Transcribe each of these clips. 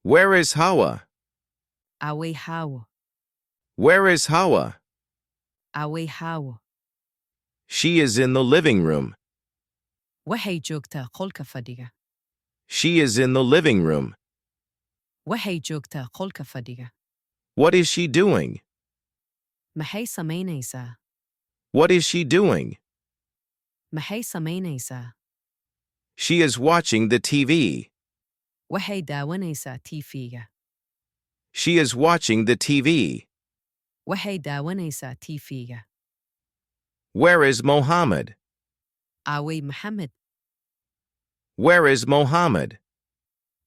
Where is Hawa? Away how. Where is Hawa? Away how. She is in the living room. Waxay joogtaa qolka fadhiga. She is in the living room. Waxay joogtaa qolka fadhiga. What is she doing? Maxay samaynaysaa? What is she doing? Maxay samaynaysaa? She is watching the TV. Waxay daawanaysaa TV-ga. She is watching the TV. Waxay daawanaysaa TV-ga. Where is Mohammed? Away Maxamed. Where is Mohammed?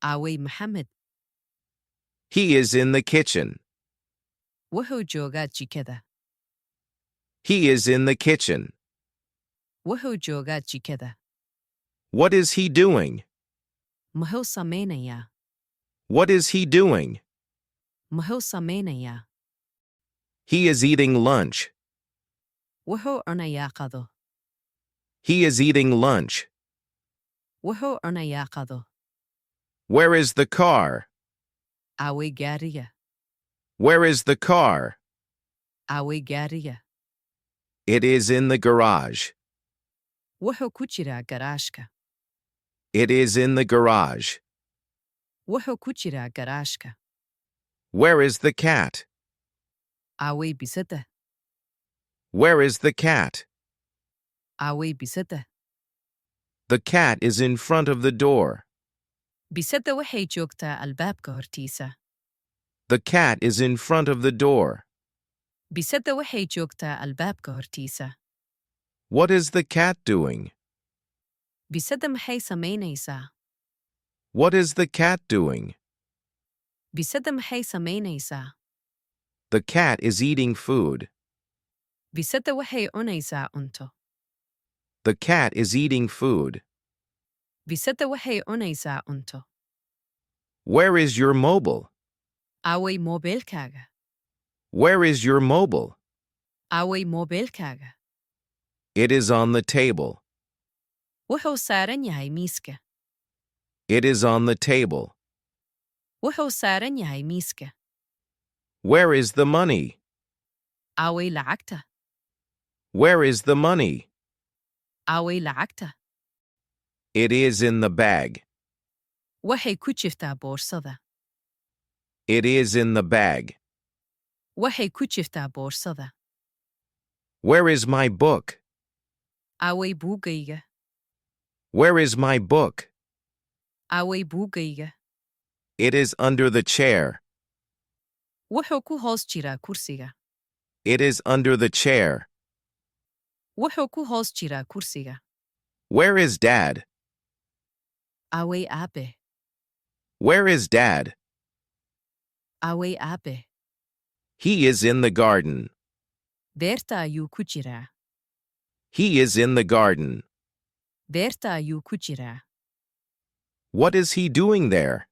Away Maxamed. He is in the kitchen. Wuxuu joogaa jikada. He is in the kitchen. Wuxuu joogaa jikada. What is he doing? Muxuu samaynayaa? What is he doing? Muxuu samaynayaa? He is eating lunch. Wuxuu cunayaa qado. He is eating lunch. Wuxuu cunayaa qado. Where is the car? Away gaariga. Where is the car? Away gaariga. It is in the garage. Wuxuu ku jiraa garaashka. It is in the garage. Wuxuu ku jiraa garaashka. Where is the cat? Away bisada. Where is the cat? Away bisada. The cat is in front of the door. Bisada waxay joogtaa albaabka hortiisa. The cat is in front of the door. Bisada waxay joogtaa albaabka hortiisa. What is the cat doing? Bisada maxay samaynaysaa? What is the cat doing? Bisada maxay samaynaysaa? The cat is eating food. Bisada waxay cunaysaa cunto. The cat is eating food. Bisada waxay cunaysaa cunto. Where is your mobile? Away moobilkaaga. Where is your mobile? Away moobilkaaga. It is on the table. Wuxuu saaran yahay miiska. It is on the table. Wuxuu saaran yahay miiska. Where is the money? Away lacagta. Where is the money? Away lacagta. It is in the bag. Waxay ku jirtaa boorsada. It is in the bag. Waxay ku jirtaa boorsada. Where is my book? Away buugayga. Where is my book? Away buugayga. It is under the chair. Wuxuu ku hoos jiraa kursiga. It is under the chair. Wuxuu ku hoos jiraa kursiga. Where is Dad? Away aabe. Where is Dad? Away aabe. He is in the garden. Beerta ayuu ku jiraa. He is in the garden. Beerta ayuu ku jiraa. What is he doing there?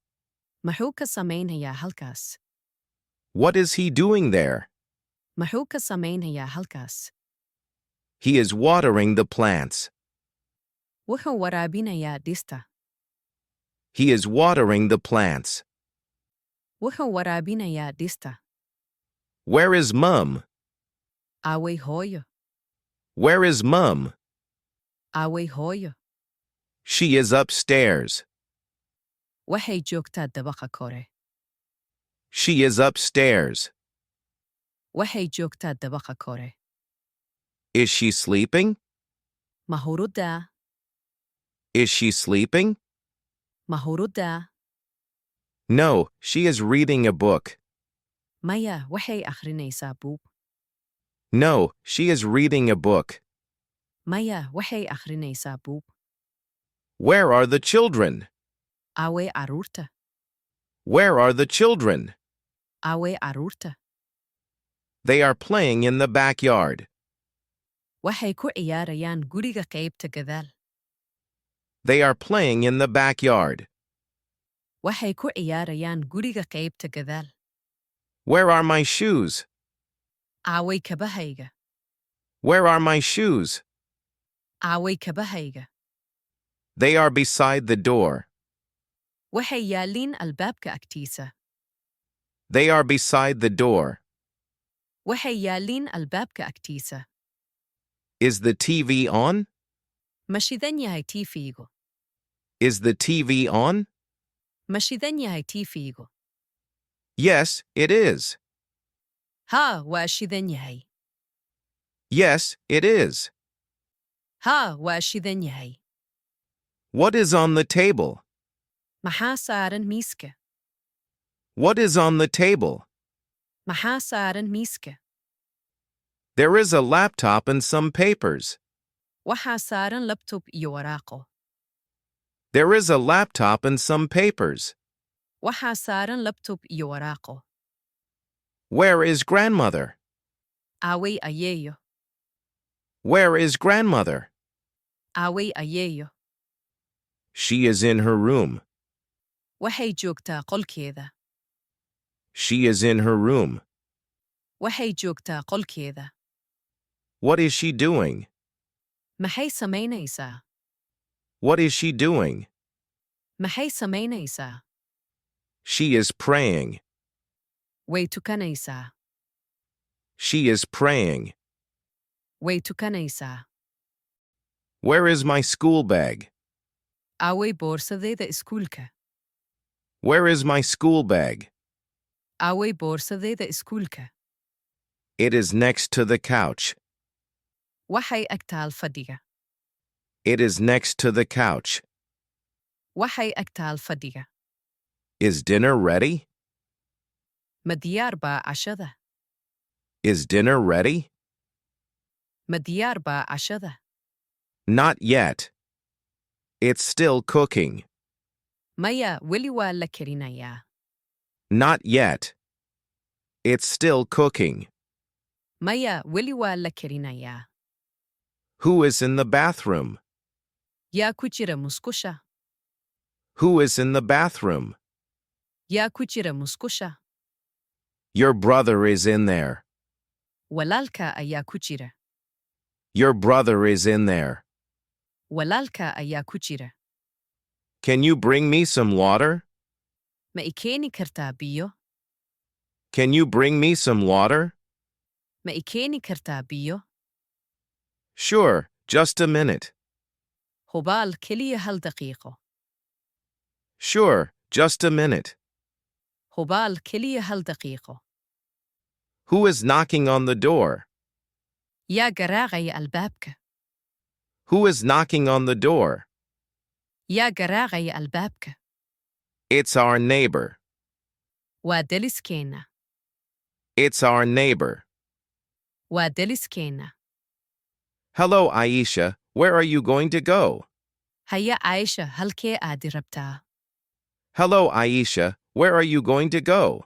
Muxuu ka samaynayaa halkaas? What is he doing there? Muxuu ka samaynayaa halkaas? He is watering the plants. Wuxuu waraabinayaa dhista. He is watering the plants. Wuxuu waraabinayaa dhista. Where is Mum? Away hooyo. Where is Mum? Away hooyo. She is upstairs. Waxay joogtaa dabaqa kore. She is upstairs. Waxay joogtaa dabaqa kore. Is she sleeping? Ma huruddaa? Is she sleeping? Ma huruddaa? No, she is reading a book. Maya, waxay akhrinaysaa buug. No, she is reading a book. Maya, waxay akhrinaysaa buug. Where are the children? Away carruurta. Where are the children? Away carruurta. They are playing in the backyard. Waxay ku ciyaarayaan guriga qaybta gadaal. They are playing in the backyard. Waxay ku ciyaarayaan guriga qaybta gadaal. Where are my shoes? Away kabahayga. Where are my shoes? Away kabahayga. They are beside the door. waxay yaalliin albaabka agtiisa. They are beside the door. waxay yaalliin albaabka agtiisa. Is the TV on? ma shidan yahay tiifiigu. Is the TV on? ma shidan yahay tiifiigu. Yes, it is. haa waa shidan yahay. Yes, it is. haa waa shidan yahay. What is on the table? maxaa saaran miiska. What is on the table? maxaa saaran miiska. There is a laptop and some papers. waxaa saaran labtoob iyo waraaqo. There is a laptop and some papers. waxaa saaran labtoob iyo waraaqo. Where is grandmother? aaway ayeeyo. Where is grandmother? aaway ayeeyo. She is in her room. waxay joogtaa qolkeeda. She is in her room. waxay joogtaa qolkeeda. What is she doing? maxay samaynaysaa. What is she doing? maxay samaynaysaa. She is praying. way tukanaysaa. She is praying. way tukanaysaa. Where is my school bag? aaway boorsadeeda iskuulka. Where is my school bag? aaway boorsadeeda iskuulka. It is next to the couch. waxay agtaal fadhiga. It is next to the couch. waxay agtaal fadhiga. Is dinner ready? ma diyaar baa cashada. Is dinner ready? ma diyaar baa cashada. Not yet. It's still cooking. maya weli waa la karinayaa. Not yet. It's still cooking. maya weli waa la karinayaa. Who is in the bathroom? yaa ku jira musqusha. Who is in the bathroom? yaa ku jira musqusha. Your brother is in there. walaalka ayaa ku jira. Your brother is in there. walaalka ayaa ku jira. Can you bring me some water? ma i keeni kartaa biyo. Can you bring me some water? ma i keeni kartaa biyo. Sure, just a minute. hubaal keliya hal daqiiqo. Sure, just a minute. hubaal keliya hal daqiiqo. Who is knocking on the door? yaa garaacaya albaabka. Who is knocking on the door? yaa garaacaya albaabka. It's our neighbor. waa deliskeenna. It's our neighbor. waa deliskeenna. Hello, Aisha. Where are you going to go? haya Aisha halkee aadi rabtaa. Hello, Aisha. Where are you going to go?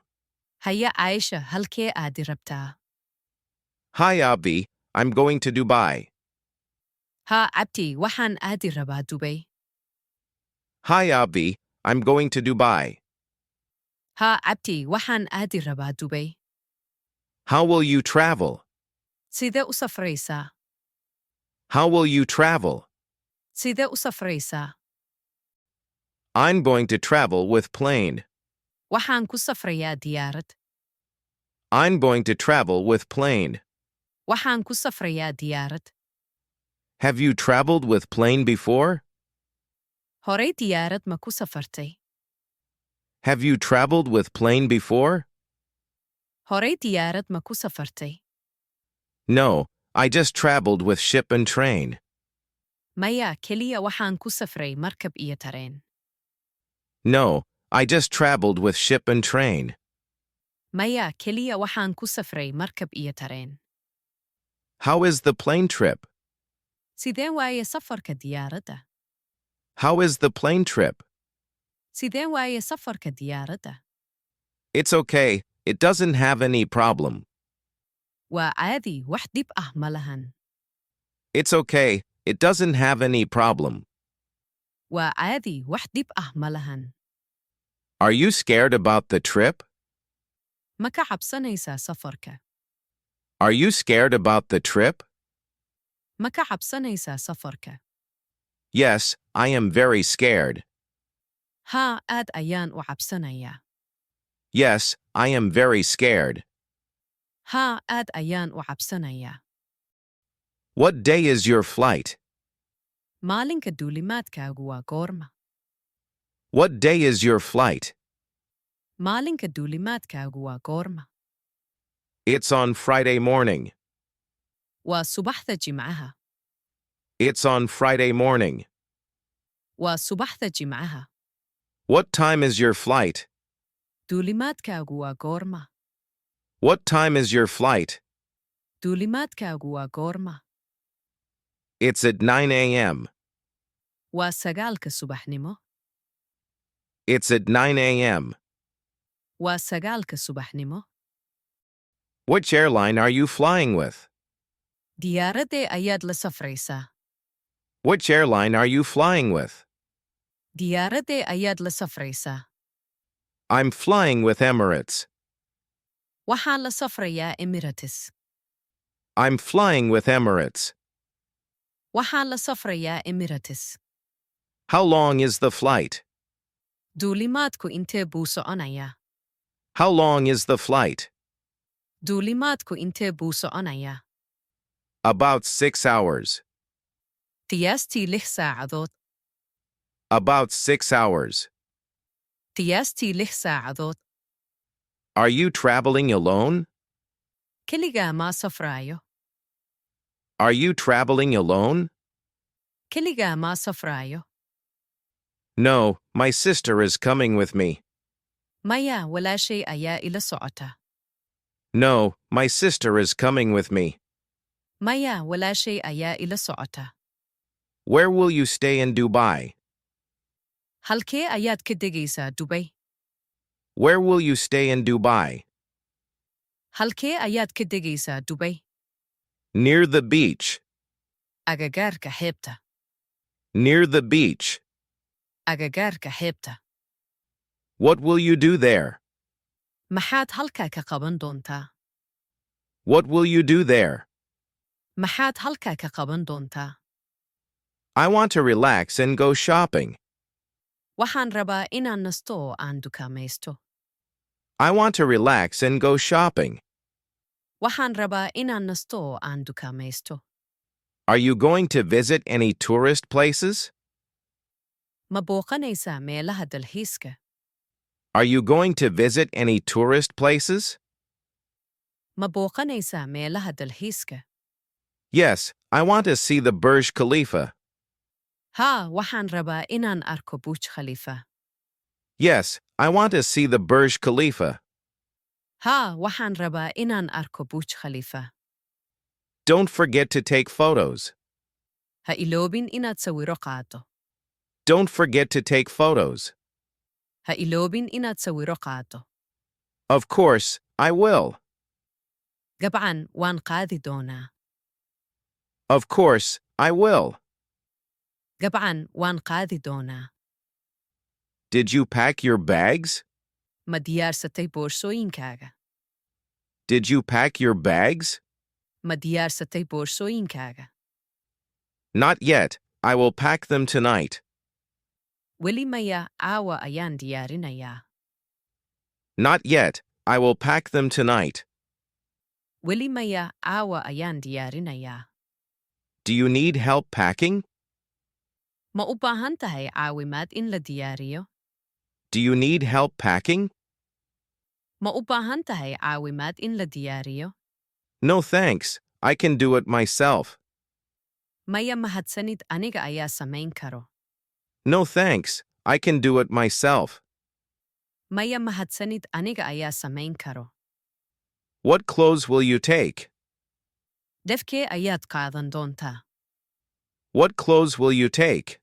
haya Aisha halkee aadi rabtaa. Hi, Abdi. I'm going to Dubai. haa abti waxaan aadi rabaa Dubay. Hi, Abdi. I'm going to Dubai. haa abti waxaan aadi rabaa Dubay. How will you travel? sidee u safraysaa. How will you travel? sidee u safraysaa. I'm going to travel with plane. waxaan ku safrayaa diyaarad. I'm going to travel with plane. waxaan ku safrayaa diyaarad. Have you traveled with plane before? horey diyaarad ma ku safartay. Have you traveled with plane before? horey diyaarad ma ku safartay. No, I just traveled with ship and train. maya keliya waxaan ku safray markab iyo tareen. No, I just traveled with ship and train. maya keliya waxaan ku safray markab iyo tareen. How is the plane trip? sidee waaye safarka diyaaradda. How is the plane trip? sidee waaye safarka diyaaradda. It's okay, it doesn't have any problem. waa caadi wax dhib ah ma lahan. It's okay, it doesn't have any problem. waa caadi wax dhib ah ma lahan. Are you scared about the trip? ma ka cabsanaysaa safarka. Are you scared about the trip? ma ka cabsanaysaa safarka. Yes, I am very scared. Haa, aad ayaan u cabsanayaa. Yes, I am very scared. Haa, aad ayaan u cabsanayaa. What day is your flight? Maalinka duulimaadkaagu waa goorma? What day is your flight? Maalinka duulimaadkaagu waa goorma? It's on Friday morning. Waa subaxda Jimcaha. It's on Friday morning. Waa subaxda Jimcaha. What time is your flight? Duulimaadkaagu waa goorma? What time is your flight? Duulimaadkaagu waa goorma? It's at 9 a.m. Waa sagaalka subaxnimo. It's at 9 a.m. Waa sagaalka subaxnimo. Which airline are you flying with? Diyaaradee ayaad la safraysaa? Which airline are you flying with? Diyaaradee ayaad la safraysaa? I'm flying with Emirates. Waxaan la safrayaa Emirates. I'm flying with Emirates. Waxaan la safrayaa Emirates. How long is the flight? Duulimaadku intee buu soconayaa? How long is the flight? Duulimaadku intee buu soconayaa? About 6 hours. Qiyaastii 6 saacadood. About 6 hours. Qiyaastii 6 saacadood. Are you traveling alone? Keligaa maa safraayo? Are you traveling alone? Keligaa maa safraayo? No, my sister is coming with me. Maya, walaashay ayaa ila socota. No, my sister is coming with me. Maya, walaashay ayaa ila socota. Where will you stay in Dubai? Halkee ayaad ka degaysaa Dubai? Where will you stay in Dubai? Halkee ayaad ka degaysaa Dubai? Near the beach. Agagaarka xeebta. Near the beach. Agagaarka xeebta. What will you do there? Maxaad halkaa ka qaban doontaa? What will you do there? Maxaad halkaa ka qaban doontaa? I want to relax and go shopping. Waxaan rabaa inaan nasto oo aan dukaamaysto. I want to relax and go shopping. Waxaan rabaa inaan nasto oo aan dukaamaysto. Are you going to visit any tourist places? Ma booqanaysaa meelaha dalxiiska? Are you going to visit any tourist places? Ma booqanaysaa meelaha dalxiiska? Yes, I want to see the Burj Khalifa. Haa, waxaan rabaa inaan arko Burj Khalifa. Yes, I want to see the Burj Khalifa. Haa, waxaan rabaa inaan arko Burj Khalifa. Don't forget to take photos. Ha iloobin inaad sawiro qaado. Don't forget to take photos. Ha iloobin inaad sawiro qaado. Of course, I will. Gabcan, waan qaadi doonaa. Of course, I will. Gabcan, waan qaadi doonaa. Did you pack your bags? Ma diyaarsatay boorsooyinkaaga? Did you pack your bags? Ma diyaarsatay boorsooyinkaaga? Not yet. I will pack them tonight. Weli maya, caawa ayaan diyaarinayaa. Not yet. I will pack them tonight. Weli maya, caawa ayaan diyaarinayaa. Do you need help packing? Ma u baahan tahay caawimaad in la diyaariyo? Do you need help packing? Ma u baahan tahay caawimaad in la diyaariyo? No thanks. I can do it myself. Maya, mahadsanid, aniga ayaa samayn karo. No thanks. I can do it myself. Maya, mahadsanid, aniga ayaa samayn karo. What clothes will you take? Defkee ayaad qaadan doontaa? What clothes will you take?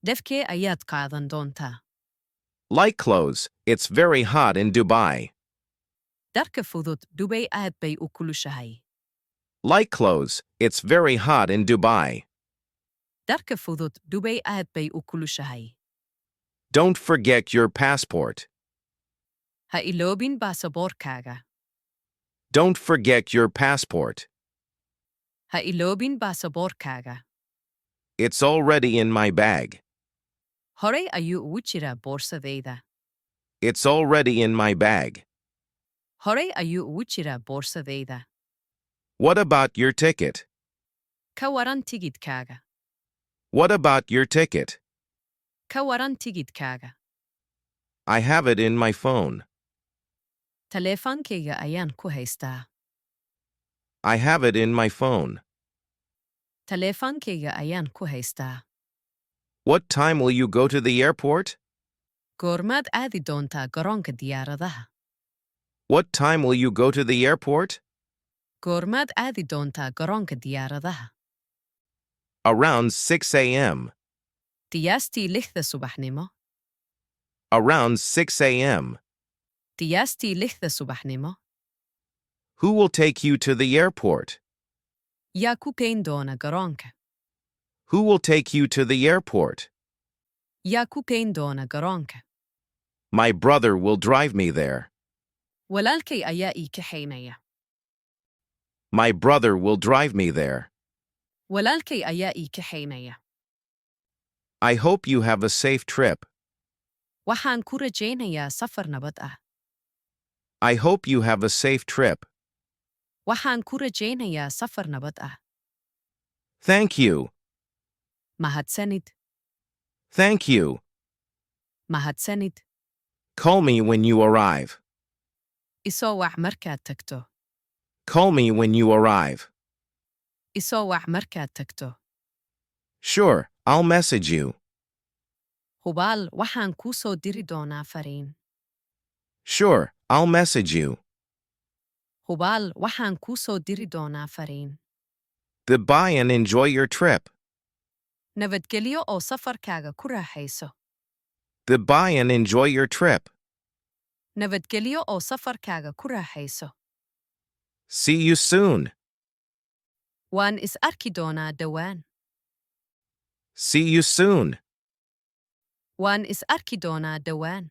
Defkee ayaad qaadan doontaa? Light clothes. It's very hot in Dubai. Dharka fudud, Dubai aad bay u kulushahay. Light clothes. It's very hot in Dubai. Dharka fudud, Dubai aad bay u kulushahay. Don't forget your passport. Ha iloobin baasaboorkaaga. Don't forget your passport. Ha iloobin baasaboorkaaga. It's already in my bag. Horay ayuu ugu jiraa boorsadayda. It's already in my bag. Horay ayuu ugu jiraa boorsadayda. What about your ticket? Ka waran tigidhkaaga. What about your ticket? Ka waran tigidhkaaga. I have it in my phone. Taleefankayga ayaan ku haystaa. I have it in my phone. Taleefankayga ayaan ku haystaa. What time will you go to the airport? Goormaad aadi doontaa garoonka diyaaradaha? What time will you go to the airport? Goormaad aadi doontaa garoonka diyaaradaha? Around 6 a.m. Qiyaastii 6 subaxnimo. Around 6 a.m. Qiyaastii 6 subaxnimo. Who will take you to the airport? Yaa ku geyn doona garoonka? Who will take you to the airport? Yaa ku geyn doona garoonka? My brother will drive me there. Walaalkay ayaa ii kaxaynaya. My brother will drive me there. Walaalkay ayaa ii kaxaynaya. I hope you have a safe trip. Waxaan ku rajaynayaa safar nabad ah. I hope you have a safe trip. Waxaan ku rajaynayaa safar nabad ah. Thank you. Mahadsanid. Thank you. Mahadsanid. Call me when you arrive. Isoo wac markaad tagto. Call me when you arrive. Isoo wac markaad tagto. Sure, I'll message you. Hubaal waxaan kuu soo diri doonaa fariin. Sure, I'll message you. Hubaal waxaan kuu soo diri doonaa fariin. Goodbye and enjoy your trip. Nabadgelyo oo safarkaaga ku raaxayso. Goodbye and enjoy your trip. Nabadgelyo oo safarkaaga ku raaxayso. See you soon. Waan is arki doonaa dhowaan. See you soon. Waan is arki doonaa dhowaan.